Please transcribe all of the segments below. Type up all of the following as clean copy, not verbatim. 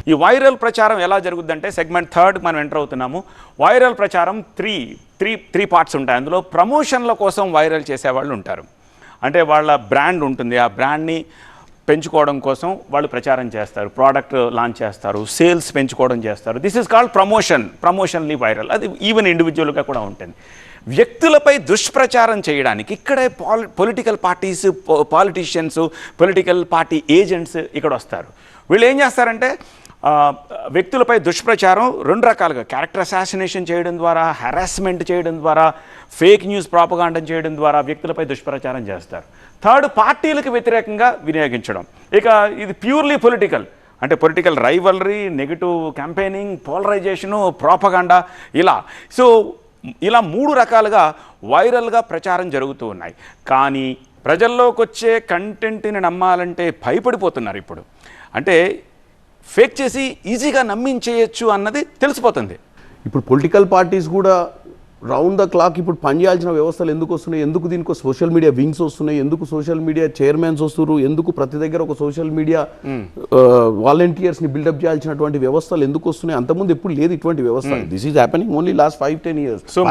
ఈ వైరల్ ప్రచారం ఎలా జరుగుద్దంటే సెగ్మెంట్ 3 మనం ఎంటర్ అవుతున్నాము. వైరల్ ప్రచారం త్రీ పార్ట్స్ ఉంటాయి. అందులో ప్రమోషన్ల కోసం వైరల్ చేసేవాళ్ళు ఉంటారు. అంటే వాళ్ళ బ్రాండ్ ఉంటుంది, ఆ బ్రాండ్ని పెంచుకోవడం కోసం వాళ్ళు ప్రచారం చేస్తారు, ప్రోడక్ట్ లాంచ్ చేస్తారు, సేల్స్ పెంచుకోవడం చేస్తారు. This is called promotionally viral. అది ఈవెన్ ఇండివిజువల్గా కూడా ఉంటుంది. వ్యక్తులపై దుష్ప్రచారం చేయడానికి ఇక్కడే political parties, politicians, political party agents ఇక్కడ వస్తారు. వీళ్ళు ఏం చేస్తారంటే వ్యక్తులపై దుష్ప్రచారం రెండు రకాలుగా, క్యారెక్టర్ అసాసినేషన్ చేయడం ద్వారా, హెరాస్మెంట్ చేయడం ద్వారా, ఫేక్ న్యూస్ ప్రాపగాండం చేయడం ద్వారా వ్యక్తులపై దుష్ప్రచారం చేస్తారు. థర్డ్, పార్టీలకు వ్యతిరేకంగా వినియోగించడం. ఇక ఇది ప్యూర్లీ పొలిటికల్, అంటే political rivalry, negative campaigning, polarisation, propaganda, ఇలా 3 రకాలుగా వైరల్గా ప్రచారం జరుగుతూ ఉన్నాయి. కానీ ప్రజల్లోకి వచ్చే కంటెంట్ని నమ్మాలంటే భయపడిపోతున్నారు ఇప్పుడు. అంటే ఫేక్ చేసి ఈజీగా నమ్మించేయచ్చు అన్నది తెలిసిపోతుంది. ఇప్పుడు పొలిటికల్ పార్టీస్ కూడా రౌండ్ ద క్లాక్ ఇప్పుడు పనిచేయాల్సిన వ్యవస్థలు ఎందుకు వస్తున్నాయి, ఎందుకు దీనికి సోషల్ మీడియా వింగ్స్ వస్తున్నాయి, ఎందుకు సోషల్ మీడియా చైర్మన్స్ వస్తున్నారు, ఎందుకు ప్రతి దగ్గర ఒక సోషల్ మీడియా వాలంటీర్స్ని బిల్డప్ చేయాల్సినటువంటి వ్యవస్థలు ఎందుకు వస్తున్నాయి? అంతకుముందు ఎప్పుడు లేదు ఇటువంటి వ్యవస్థ. This is happening only last 5-10 years. So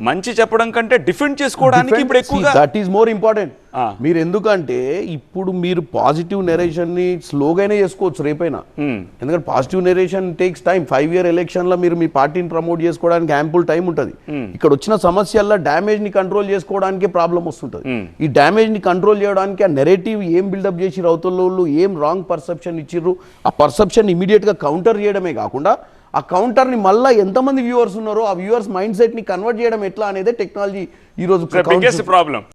మంచి చెప్పడం కంటే డిఫెండ్ చేసుకోవడానికి ఇప్పుడు ఎక్కువగా దట్ ఈస్ మోర్ ఇంపార్టెంట్. మీరు ఎందుకంటే ఇప్పుడు మీరు పాజిటివ్ నెరేషన్ని స్లోగానే చేసుకోవచ్చు రేపైనా. ఎందుకంటే positive narration takes time. 5-year ఎలక్షన్లో మీరు మీ పార్టీని ప్రమోట్ చేసుకోవడానికి యాంపుల్ టైం ఉంటుంది. ఇక్కడ వచ్చిన సమస్యల్లో డ్యామేజ్ ని కంట్రోల్ చేసుకోవడానికే ప్రాబ్లం వస్తుంటుంది. ఈ డ్యామేజ్ ని కంట్రోల్ చేయడానికి ఆ నెరేటివ్ ఏం బిల్డప్ చేసి అవతల ఏం రాంగ్ పర్సెప్షన్ ఇచ్చిర్రు, ఆ పర్సెప్షన్ ఇమీడియట్ గా కౌంటర్ చేయడమే కాకుండా ఆ కౌంటర్ని మళ్ళీ ఎంతమంది వ్యూవర్స్ ఉన్నారో ఆ వ్యూవర్స్ మైండ్ సెట్ని కన్వర్ట్ చేయడం ఎట్లా అనేది టెక్నాలజీ ఈరోజు ప్రాబ్లం.